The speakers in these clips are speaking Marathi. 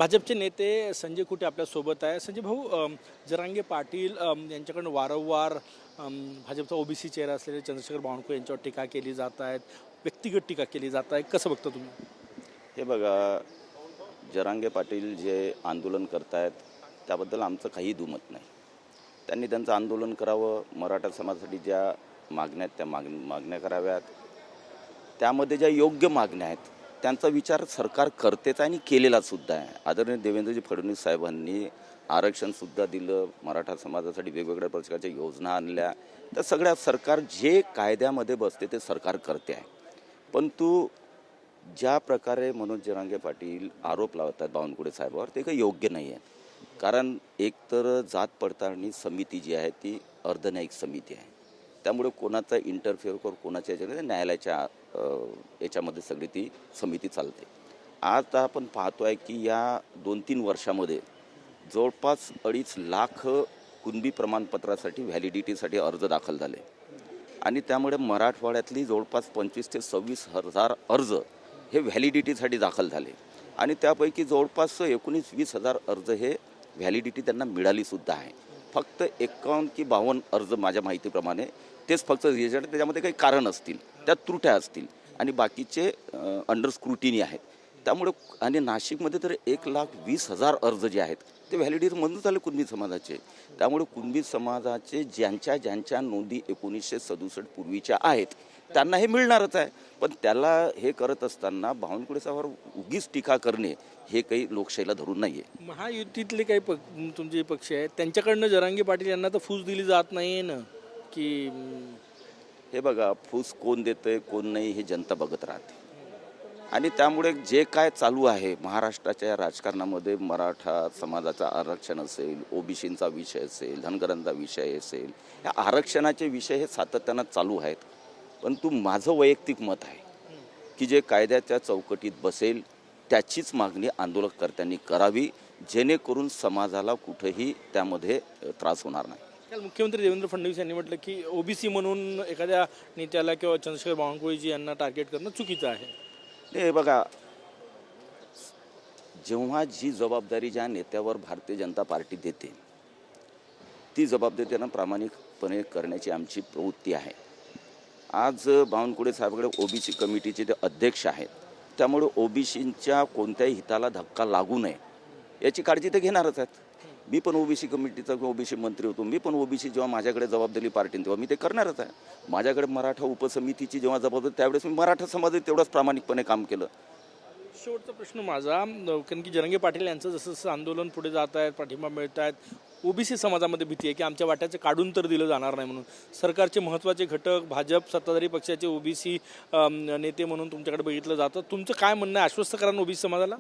भाजपचे नेते संजय कुटे आपल्यासोबत आहे. संजय भाऊ, जरांगे पाटील यांच्याकडून वारंवार भाजपचा ओबीसी चेहरा असलेले चंद्रशेखर बावनकुळे यांच्यावर टीका केली जात आहेत, व्यक्तिगत टीका केली जात आहे. कसं बघता तुम्ही? हे बघा, जरांगे पाटील जे आंदोलन करतायत त्याबद्दल आमचं काही दुमत नाही. त्यांनी त्यांचं आंदोलन करावं, मराठा समाजासाठी ज्या मागण्या आहेत त्या मागण्या कराव्यात. त्यामध्ये ज्या योग्य मागण्या आहेत त्यांचा विचार सरकार करतेच आणि केलेला सुद्धा आहे. आदरणीय देवेंद्रजी फडणवीस साहेबांनी आरक्षणसुद्धा दिलं, मराठा समाजासाठी वेगवेगळ्या प्रकारच्या योजना आणल्या. तर सगळ्या सरकार जे कायद्यामध्ये बसते ते सरकार करते आहे. परंतु ज्या प्रकारे मनोज जरांगे पाटील आरोप लावतात बावनकुळे साहेबांवर ते काही योग्य नाही आहे. कारण एकतर जात पडताळणी समिती जी आहे ती अर्धन्यायिक समिती आहे. त्यामुळे कोणाचा इंटरफेअर करून कोणाच्या याच्यामध्ये न्यायालयाच्या याच्यामध्ये सगळी ती समिती चालते. आता आपण पाहतो आहे की या 2-3 वर्षामध्ये जवळपास 2.5 लाख कुणबी प्रमाणपत्रासाठी व्हॅलिडिटीसाठी अर्ज दाखल झाले आणि त्यामुळे मराठवाड्यातली जवळपास 25,000 ते 26,000 अर्ज हे व्हॅलिडिटीसाठी दाखल झाले आणि त्यापैकी जवळपास 19-20 हजार अर्ज हे व्हॅलिडिटी त्यांना मिळालीसुद्धा आहे. फक्त 51 की 52 अर्ज माझ्या माहितीप्रमाणे तेच फक्त रिजेक्ट, त्याच्यामध्ये काही कारण असतील, त्यात त्रुट्या असतील आणि बाकीचे अंडर स्क्रुटिनी आहेत. त्यामुळे आणि नाशिकमध्ये तर 1,20,000 अर्ज जे आहेत ते व्हॅलिडिटी मंजूर झाले कुणबी समाजाचे. त्यामुळे कुणबी समाजाचे ज्यांच्या नोंदी 1967 पूर्वीच्या आहेत त्यांना हे मिळणारच आहे. पण त्याला हे करत असताना बावनकुळे साहेबांवर उगीच टीका करणे हे काही लोकशाहीला धरून नाही आहे. महायुतीतले काही तुमचे पक्ष आहेत त्यांच्याकडनं जरांगे पाटील यांना तर फूस दिली जात नाही आहे ना, की हे बघा, फूस कोण देतंय कोण नाही हे जनता बघत राहते. आणि त्यामुळे जे काय चालू आहे महाराष्ट्राच्या राजकारणामध्ये, मराठा समाजाचं आरक्षण असेल, ओबीसींचा विषय असेल, धनगरांचा विषय असेल, या आरक्षणाचे विषय हे सातत्यानं चालू आहेत. परंतु माझं वैयक्तिक मत आहे की जे कायद्याच्या चौकटीत बसेल त्याचीच मागणी आंदोलनकर्त्यांनी करावी, जेणेकरून समाजाला कुठेही त्यामध्ये त्रास होणार नाही. काल मुख्यमंत्री देवेंद्र फडणवीस यांनी म्हटलं की ओबीसी म्हणून एखाद्या नेत्याला किंवा चंद्रशेखर बावनकुळेजी यांना टार्गेट करणं चुकीचं आहे. हे बघा, जेव्हा जी जबाबदारी ज्या नेत्यावर भारतीय जनता पार्टी देते ती जबाबदारी त्यांना प्रामाणिकपणे करण्याची आमची प्रवृत्ती आहे. आज बावनकुळे साहेबांकडे ओबीसी कमिटीचे ते अध्यक्ष आहेत. त्यामुळे ओबीसींच्या कोणत्याही हिताला धक्का लागू नये याची काळजी ते घेणारच आहेत. मी पण ओबीसी कमिटीचा किंवा ओबीसी मंत्री होतो. मी पण ओबीसी जेव्हा माझ्याकडे जबाबदारी पार्टीने तेव्हा मी ते करणारच आहे. माझ्याकडे मराठा उपसमितीची जेव्हा जबाबदारी त्यावेळेस मी मराठा समाजात तेवढंच प्रामाणिकपणे काम केलं. शेवटचा प्रश्न माझा, कारण की जरांगे पाटील यांचं जसं जसं आंदोलन पुढे जात आहेत, पाठिंबा मिळत आहेत, ओबीसी समाजामध्ये भीती आहे की आमच्या वाट्याचं काढून तर दिलं जाणार नाही म्हणून. सरकारचे महत्त्वाचे घटक भाजप सत्ताधारी पक्षाचे ओबीसी नेते म्हणून तुमच्याकडे बघितलं जातं. तुमचं काय म्हणणं आहे? आश्वस्त करा ओबीसी समाजाला.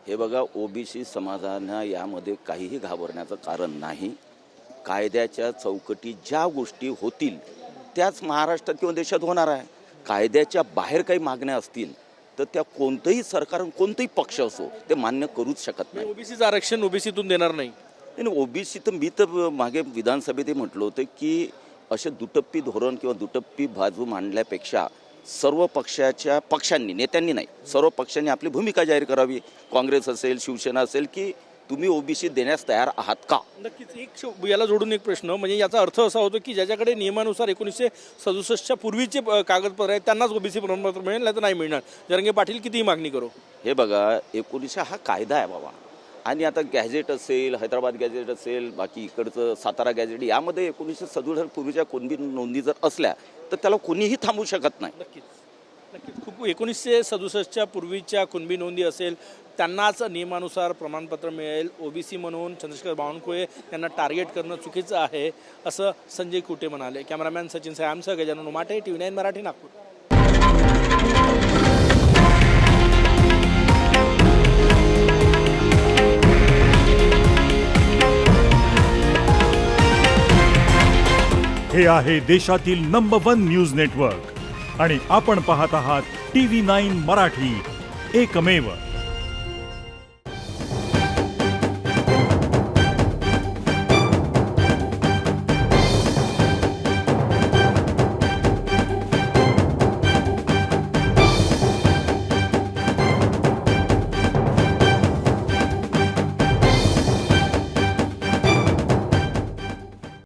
हे बघा, ओबीसी समाजानं यामध्ये काहीही घाबरण्याचं कारण नाही. कायद्याच्या चौकटी ज्या गोष्टी होतील त्याच महाराष्ट्रात किंवा देशात होणार आहे. कायद्याच्या बाहेर काही मागण्या असतील तर त्या कोणतंही सरकार, कोणताही पक्ष असो ते मान्य करूच शकत नाही. ओबीसीचं आरक्षण ओबीसीतून देणार नाही. ओबीसी तर मी तर मागे विधानसभेतही म्हटलं होतं की असे दुटप्पी धोरण किंवा दुटप्पी बाजू मांडल्यापेक्षा सर्व पक्षांनी, नेत्यांनी नाही, सर्व पक्षांनी आपली भूमिका जाहीर करावी. काँग्रेस असेल, शिवसेना असेल, की तुम्ही ओबीसी देण्यास तयार आहात का? नक्कीच. याला जोडून एक प्रश्न, म्हणजे याचा अर्थ असा होतो की ज्याच्याकडे नियमानुसार 1967च्या पूर्वीचे कागदपत्र आहेत त्यांनाच ओबीसी प्रमाणपत्र मिळेल, नाही तर नाही मिळणार. जरांगे पाटील कितीही मागणी करो. हे बघा, 1900 हा कायदा आहे बाबा. आणि आता गॅझेट असेल, हैदराबाद गॅझेट असेल, बाकी इकडचं सातारा गॅझेट, यामध्ये 1967 पूर्वीच्या कुणबी नोंदी जर असल्या तर त्याला कोणीही थांबवू शकत नाही. नक्कीच. खूप 1967च्या पूर्वीच्या कुणबी नोंदी असेल त्यांनाच नियमानुसार प्रमाणपत्र मिळेल. ओबीसी म्हणून चंद्रशेखर बावनकुळे यांना टार्गेट करणं चुकीचं आहे असं संजय कुटे म्हणाले. कॅमेरामॅन सचिन सायमसह गजानन उमाटे, TV9 मराठी, नागपूर. हे आहे देशातील नंबर 1 न्यूज नेटवर्क आणि आपण पाहत आहात TV9 मराठी, एकमेव.